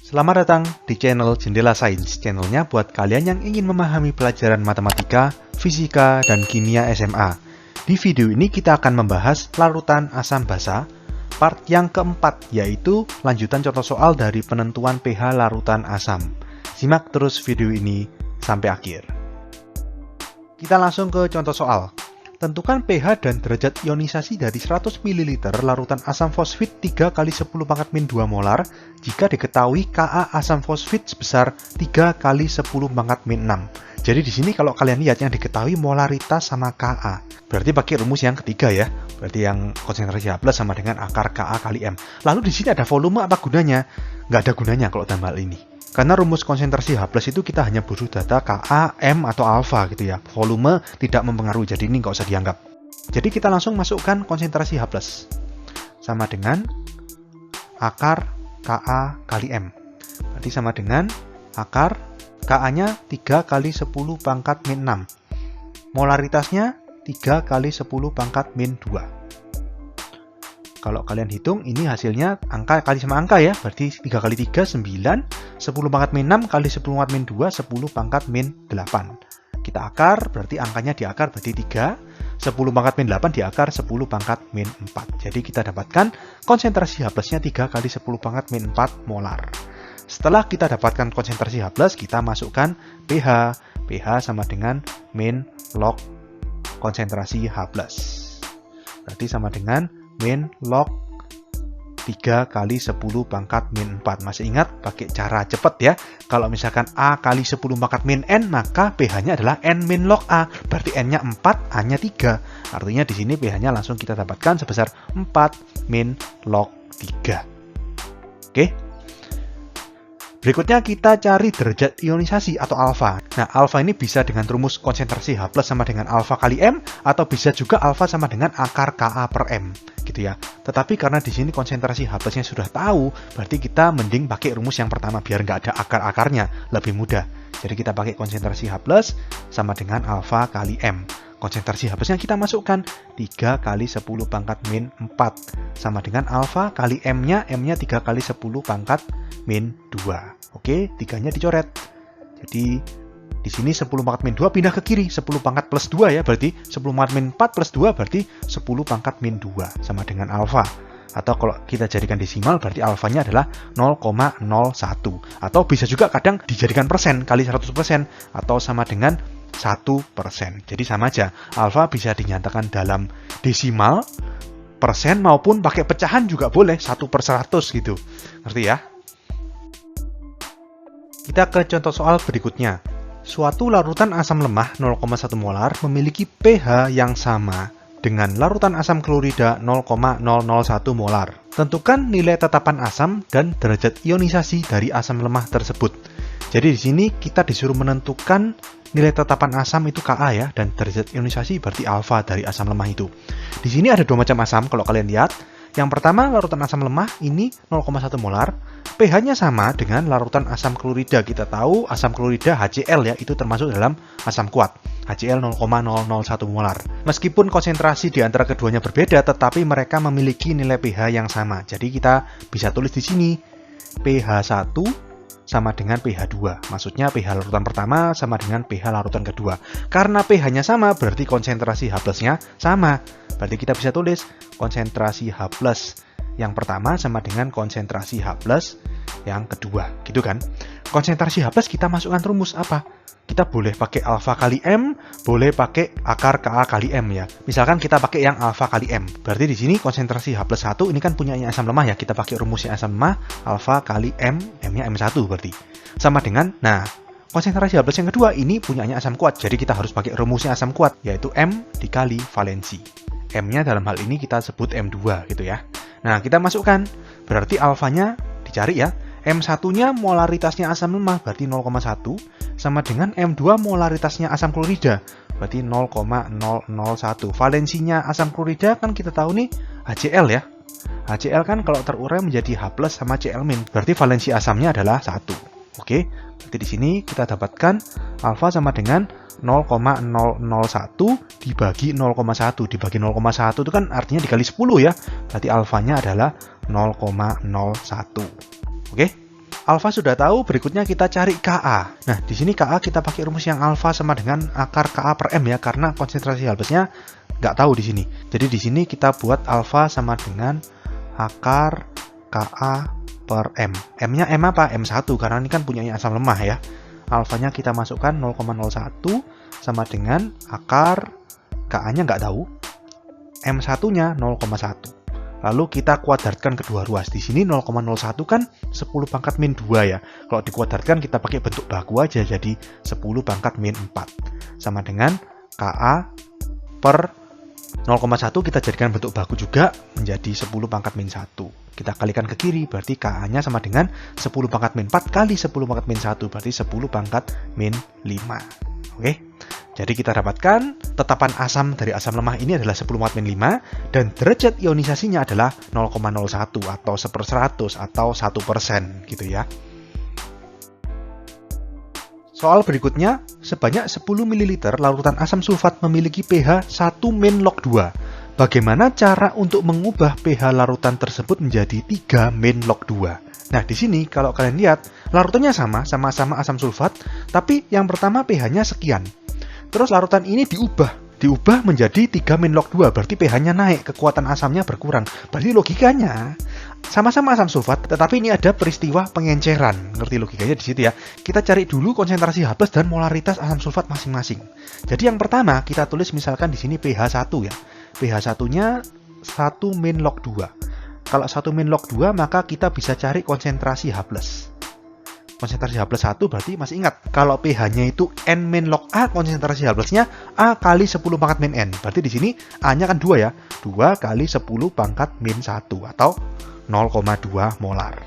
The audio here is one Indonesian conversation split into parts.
Selamat datang di channel Jendela Sains, channelnya buat kalian yang ingin memahami pelajaran matematika, fisika, dan kimia SMA. Di video ini kita akan membahas larutan asam basa, part yang keempat, yaitu lanjutan contoh soal dari penentuan pH larutan asam. Simak terus video ini sampai akhir. Kita langsung ke contoh soal. Tentukan pH dan derajat ionisasi dari 100 ml larutan asam fosfit 3 kali 10⁻⁻² molar jika diketahui Ka asam fosfit sebesar 3 kali 10⁻⁶. Jadi di sini kalau kalian lihat yang diketahui molaritas sama Ka. Berarti pakai rumus yang ketiga ya. Berarti yang konsentrasi H+ sama dengan akar Ka kali M. Lalu di sini ada volume, apa gunanya? Nggak ada gunanya kalau dalam hal ini. Karena rumus konsentrasi H+ itu kita hanya butuh data Ka, M, atau alfa gitu ya. Volume tidak mempengaruhi, jadi ini nggak usah dianggap. Jadi kita langsung masukkan konsentrasi H+. Sama dengan akar Ka kali M. Berarti sama dengan akar Ka-nya 3 kali 10⁻⁻⁶. Molaritasnya 3 kali 10⁻⁻². Kalau kalian hitung, ini hasilnya angka kali sama angka ya. Berarti 3 kali 3, 9. 10⁻⁻⁶ kali 10⁻⁻², 10⁻⁻8. Kita akar, berarti angkanya diakar, berarti 3. 10⁻⁸ diakar 10⁻⁴. Jadi kita dapatkan konsentrasi H+-nya 3 kali 10⁻⁴ molar. Setelah kita dapatkan konsentrasi H+, kita masukkan pH. pH sama dengan min log konsentrasi H+. Berarti sama dengan min log 3 kali 10⁻⁴. Masih ingat pakai cara cepat ya. Kalau misalkan A kali 10⁻⁻n, maka pH-nya adalah n min log A. Berarti n-nya 4, A-nya 3. Artinya di sini pH-nya langsung kita dapatkan sebesar 4 min log 3. Oke. Berikutnya kita cari derajat ionisasi atau alfa. Nah, alfa ini bisa dengan rumus konsentrasi H+ sama dengan alfa kali M, atau bisa juga alfa sama dengan akar Ka per M, gitu ya. Tetapi karena di sini konsentrasi H+-nya sudah tahu, berarti kita mending pakai rumus yang pertama biar nggak ada akar-akarnya, lebih mudah. Jadi kita pakai konsentrasi H+ sama dengan alfa kali M. Konsentrasi H+-nya kita masukkan 3 kali 10⁻⁴ sama dengan alfa kali M-nya 3 kali 10⁻⁻². Oke, 3-nya dicoret. Jadi di sini 10⁻⁻² pindah ke kiri, 10⁻+2 ya, berarti 10⁻⁴ plus 2 berarti 10⁻⁴ sama dengan alfa. Atau kalau kita jadikan desimal, berarti alfanya adalah 0,01. Atau bisa juga kadang dijadikan persen kali 100%, atau sama dengan 1%. Jadi sama aja, alfa bisa dinyatakan dalam desimal, persen, maupun pakai pecahan juga boleh, 1/100 gitu. Ngerti ya? Kita ke contoh soal berikutnya. Suatu larutan asam lemah 0,1 molar memiliki pH yang sama dengan larutan asam klorida 0,001 molar. Tentukan nilai tetapan asam dan derajat ionisasi dari asam lemah tersebut. Jadi di sini kita disuruh menentukan nilai tetapan asam itu Ka ya, dan derajat ionisasi berarti alfa dari asam lemah itu. Di sini ada dua macam asam kalau kalian lihat. Yang pertama, larutan asam lemah ini 0,1 molar, pH-nya sama dengan larutan asam klorida. Kita tahu asam klorida HCl ya, itu termasuk dalam asam kuat. HCl 0,001 molar. Meskipun konsentrasi di antara keduanya berbeda, tetapi mereka memiliki nilai pH yang sama. Jadi kita bisa tulis di sini pH 1 sama dengan pH 2. Maksudnya pH larutan pertama sama dengan pH larutan kedua. Karena pH-nya sama, berarti konsentrasi H+-nya sama. Berarti kita bisa tulis konsentrasi H+ yang pertama sama dengan konsentrasi H+ yang kedua. Gitu kan? Konsentrasi H+ kita masukkan rumus apa? Kita boleh pakai alfa kali M, boleh pakai akar Ka kali M ya. Misalkan kita pakai yang alfa kali M. Berarti di sini konsentrasi H+1 ini kan punyanya asam lemah ya. Kita pakai rumusnya asam lemah, alfa kali M, M-nya M1 berarti. Sama dengan, nah, konsentrasi H+ yang kedua ini punyanya asam kuat. Jadi kita harus pakai rumusnya asam kuat, yaitu M dikali valensi. M-nya dalam hal ini kita sebut M2 gitu ya. Nah, kita masukkan. Berarti alfanya dicari ya. M1-nya molaritasnya asam lemah, berarti 0,1, sama dengan M2 molaritasnya asam klorida, berarti 0,001. Valensinya asam klorida kan kita tahu nih HCl ya. HCl kan kalau terurai menjadi H+ sama Cl-, berarti valensi asamnya adalah 1. Oke, berarti di sini kita dapatkan alfa sama dengan 0,001 dibagi 0,1. Dibagi 0,1 itu kan artinya dikali 10 ya. Berarti alfanya adalah 0,01. Oke, Alfa sudah tahu, berikutnya kita cari Ka. Nah, di sini Ka kita pakai rumus yang alfa sama dengan akar Ka per M ya, karena konsentrasi halbesnya nggak tahu di sini. Jadi di sini kita buat alfa sama dengan akar Ka per M. M-nya M apa? M1, karena ini kan punyanya asam lemah ya. Alfanya kita masukkan 0,01 sama dengan akar Ka-nya nggak tahu. M1-nya 0,1. Lalu kita kuadratkan kedua ruas. Di sini 0,01 kan 10 pangkat min 2 ya. Kalau dikuadratkan kita pakai bentuk baku aja, jadi 10 pangkat min 4. Sama dengan Ka per 0,1 kita jadikan bentuk baku juga menjadi 10 pangkat min 1. Kita kalikan ke kiri, berarti Ka-nya sama dengan 10 pangkat min 4 kali 10 pangkat min 1, berarti 10 pangkat min 5. Oke? Jadi kita dapatkan tetapan asam dari asam lemah ini adalah 10 pangkat min 5 dan derajat ionisasinya adalah 0,01 atau 1/100 atau 1% gitu ya. Soal berikutnya, sebanyak 10 ml larutan asam sulfat memiliki pH 1- log 2. Bagaimana cara untuk mengubah pH larutan tersebut menjadi 3- log 2? Nah, di sini kalau kalian lihat, larutannya sama-sama asam sulfat, tapi yang pertama pH-nya sekian. Terus larutan ini diubah menjadi 3- log 2, berarti pH-nya naik, kekuatan asamnya berkurang. Berarti logikanya sama-sama asam sulfat, tetapi ini ada peristiwa pengenceran. Ngerti logikanya di situ ya. Kita cari dulu konsentrasi H+ dan molaritas asam sulfat masing-masing. Jadi yang pertama kita tulis misalkan di sini pH 1 ya. pH 1-nya 1- log 2. Kalau 1- log 2 maka kita bisa cari konsentrasi H+. Konsentrasi H+1 berarti masih ingat, kalau pH-nya itu N- log A, konsentrasi H+-nya A kali 10 pangkat min N. Berarti di sini A-nya kan 2 ya. 2 kali 10 pangkat min 1 atau 0,2 molar.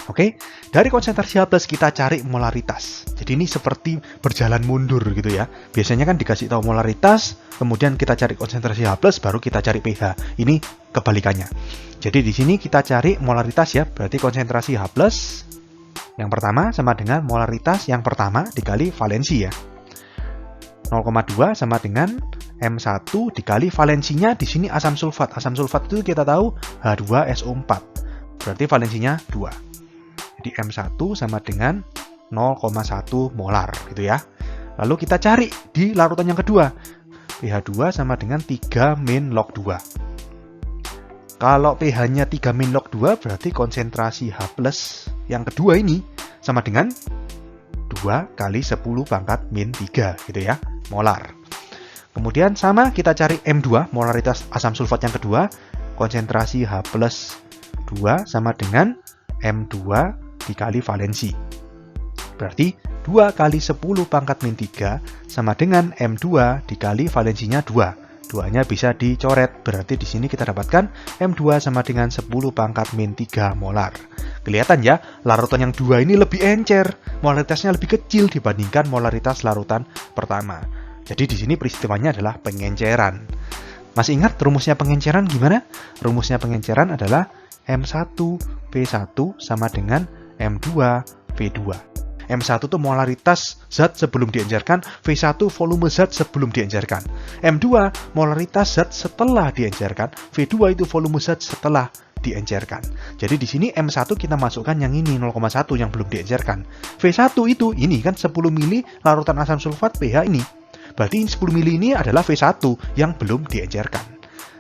Oke, dari konsentrasi H+ kita cari molaritas. Jadi ini seperti berjalan mundur gitu ya. Biasanya kan dikasih tahu molaritas, kemudian kita cari konsentrasi H+, baru kita cari pH. Ini kebalikannya. Jadi di sini kita cari molaritas ya, berarti konsentrasi H+ yang pertama sama dengan molaritas yang pertama dikali valensi ya. 0,2 sama dengan M1 dikali valensinya di sini asam sulfat. Asam sulfat itu kita tahu H2SO4. Berarti valensinya 2. Jadi M1 sama dengan 0,1 molar gitu ya. Lalu kita cari di larutan yang kedua. pH2 sama dengan 3- log 2. Kalau pH-nya 3- log 2 berarti konsentrasi H+ yang kedua ini sama dengan 2 kali 10 pangkat min 3 gitu ya, molar. Kemudian sama kita cari M2, molaritas asam sulfat yang kedua, konsentrasi H+2 sama dengan M2 dikali valensi. Berarti 2 kali 10 pangkat min 3 sama dengan M2 dikali valensinya 2. 2-nya bisa dicoret, berarti di sini kita dapatkan M2 sama dengan 10 pangkat min 3 molar. Kelihatan ya, larutan yang 2 ini lebih encer, molaritasnya lebih kecil dibandingkan molaritas larutan pertama. Jadi di sini peristiwanya adalah pengenceran. Masih ingat rumusnya pengenceran gimana? Rumusnya pengenceran adalah M1P1 sama dengan M2V2. M1 itu molaritas zat sebelum diencerkan, V1 volume zat sebelum diencerkan. M2 molaritas zat setelah diencerkan, V2 itu volume zat setelah diencerkan. Jadi di sini M1 kita masukkan yang ini 0,1 yang belum diencerkan. V1 itu ini kan 10 mili larutan asam sulfat pH ini. Berarti 10 mili ini adalah V1 yang belum diencerkan.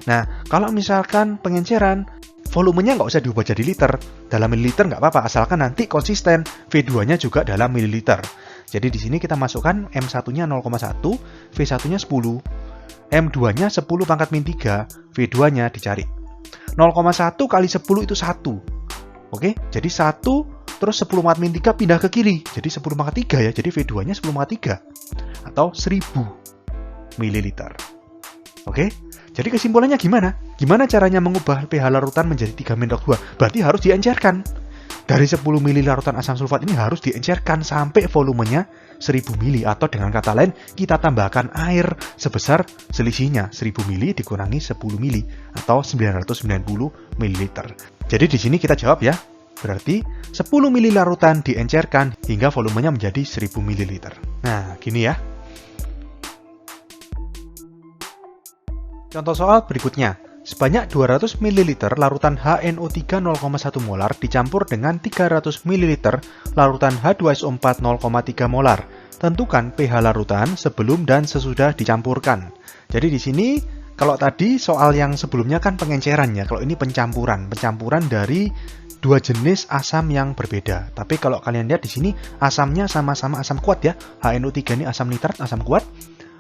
Nah, kalau misalkan pengenceran volumenya nggak usah diubah jadi liter. Dalam mililiter nggak apa-apa, asalkan nanti konsisten. V2-nya juga dalam mililiter. Jadi di sini kita masukkan M1-nya 0,1, V1-nya 10, M2-nya 10 pangkat min 3, V2-nya dicari. 0,1 kali 10 itu 1. Oke, jadi 1 terus 10 pangkat min 3 pindah ke kiri. Jadi 10 pangkat 3 ya, jadi V2-nya 10 pangkat 3. Atau 1000 mililiter. Oke? Jadi kesimpulannya gimana? Gimana caranya mengubah pH larutan menjadi 3- log 2? Berarti harus diencerkan. Dari 10 mili larutan asam sulfat ini harus diencerkan sampai volumenya 1000 mili. Atau dengan kata lain, kita tambahkan air sebesar selisihnya 1000 mili dikurangi 10 mili atau 990 ml. Jadi di sini kita jawab ya. Berarti 10 mili larutan diencerkan hingga volumenya menjadi 1000 ml. Nah, gini ya. Contoh soal berikutnya. sebanyak 200 ml larutan HNO3 0,1 molar dicampur dengan 300 ml larutan H2SO4 0,3 molar. Tentukan pH larutan sebelum dan sesudah dicampurkan. Jadi di sini kalau tadi soal yang sebelumnya kan pengenceran ya, kalau ini pencampuran dari dua jenis asam yang berbeda. Tapi kalau kalian lihat di sini asamnya sama-sama asam kuat ya. HNO3 ini asam nitrat, asam kuat.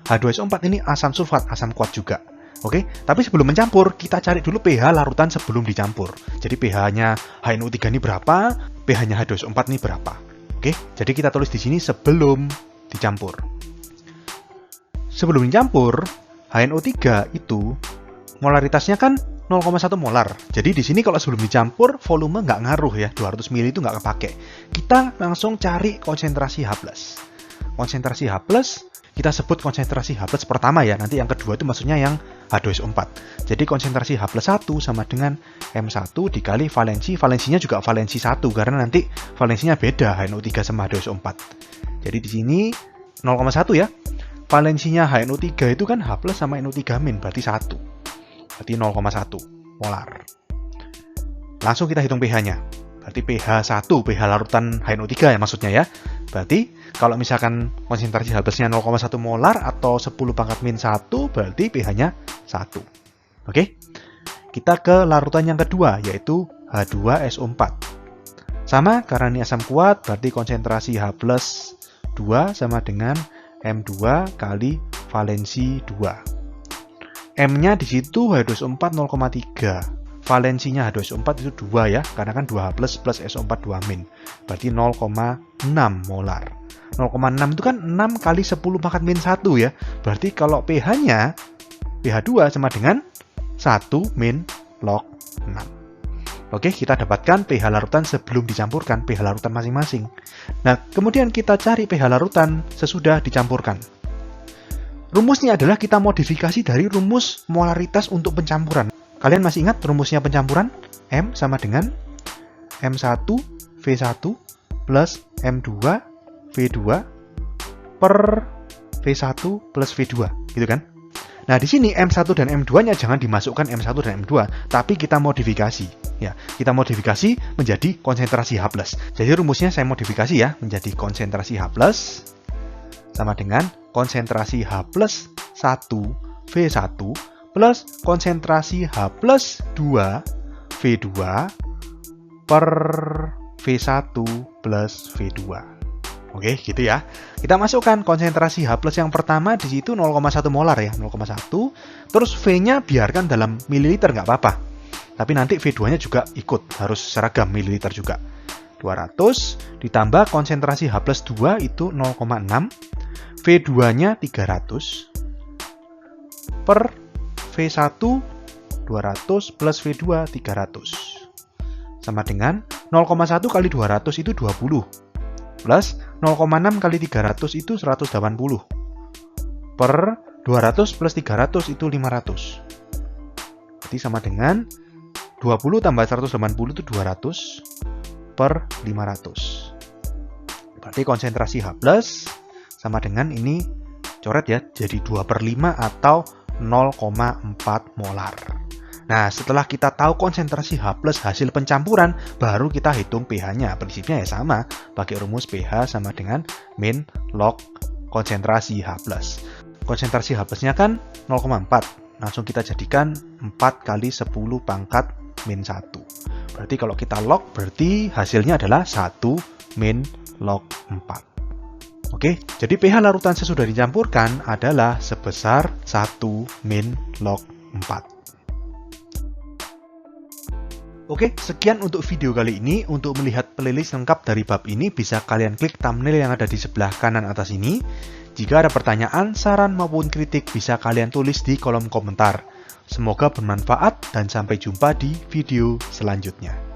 H2SO4 ini asam sulfat, asam kuat juga. Oke, tapi sebelum mencampur, kita cari dulu pH larutan sebelum dicampur. Jadi pH-nya HNO3 ini berapa, pH-nya H2SO4 ini berapa. Oke, jadi kita tulis di sini sebelum dicampur. Sebelum dicampur, HNO3 itu molaritasnya kan 0,1 molar. Jadi di sini kalau sebelum dicampur, volume nggak ngaruh ya, 200 ml itu nggak kepake. Kita langsung cari konsentrasi H+. Konsentrasi H+, kita sebut konsentrasi H+ pertama ya, nanti yang kedua itu maksudnya yang H2SO4. Jadi konsentrasi H+1 sama dengan M1 dikali valensi, valensinya juga valensi 1, karena nanti valensinya beda HNO3 sama H2SO4. Jadi di sini 0,1 ya, valensinya HNO3 itu kan H+ sama NO3-, berarti 1. Berarti 0,1 molar. Langsung kita hitung pH-nya. Berarti pH 1, pH larutan HNO3 ya maksudnya ya. Berarti kalau misalkan konsentrasi H+-nya 0,1 molar atau 10⁻⁻⁴, berarti pH-nya 1. Oke? Kita ke larutan yang kedua, yaitu H2SO4. Sama, karena ini asam kuat, berarti konsentrasi H+2 sama dengan M2 kali valensi 2. M-nya di situ H2SO4 0,3. Valensinya H2SO4 itu 2 ya, karena kan 2H+ plus SO4 2-. Berarti 0,6 molar. 0,6 itu kan 6 kali 10⁻⁻⁴ ya. Berarti kalau pH-nya, pH2 sama dengan 1 min log 6. Oke, kita dapatkan pH larutan sebelum dicampurkan, pH larutan masing-masing. Nah, kemudian kita cari pH larutan sesudah dicampurkan. Rumusnya adalah kita modifikasi dari rumus molaritas untuk pencampuran. Kalian masih ingat rumusnya pencampuran? M sama dengan M1 V1 plus M2 V2 per V1 plus V2, gitu kan? Nah, di sini M1 dan M2-nya jangan dimasukkan M1 dan M2, tapi kita modifikasi. Ya, kita modifikasi menjadi konsentrasi H+. Jadi rumusnya saya modifikasi ya, menjadi konsentrasi H+, sama dengan konsentrasi H+1 V1 plus konsentrasi H+2 V2 per V1 plus V2. Oke, gitu ya. Kita masukkan konsentrasi H+ yang pertama di situ 0,1 molar ya, 0,1. Terus V-nya biarkan dalam mililiter, nggak apa-apa. Tapi nanti V2-nya juga ikut, harus seragam mililiter juga. 200 ditambah konsentrasi H+2 itu 0,6. V2-nya 300 per V1 200 plus V2 300 sama dengan 0,1 kali 200 itu 20 plus 0,6 kali 300 itu 180 per 200 plus 300 itu 500. Jadi sama dengan 20 tambah 180 itu 200 per 500. Berarti konsentrasi H+ sama dengan ini coret ya, jadi 2/5 atau 0,4 molar. Nah, setelah kita tahu konsentrasi H+ hasil pencampuran, baru kita hitung pH-nya. Prinsipnya ya sama, pakai rumus pH sama dengan min log konsentrasi H+. Konsentrasi H+-nya kan 0,4. Langsung kita jadikan 4 kali 10⁻⁻⁴. Berarti kalau kita log, berarti hasilnya adalah 1 min log 4. Oke, jadi pH larutan sesudah dicampurkan adalah sebesar 1 min log 4. Oke, sekian untuk video kali ini. Untuk melihat playlist lengkap dari bab ini, bisa kalian klik thumbnail yang ada di sebelah kanan atas ini. Jika ada pertanyaan, saran maupun kritik, bisa kalian tulis di kolom komentar. Semoga bermanfaat dan sampai jumpa di video selanjutnya.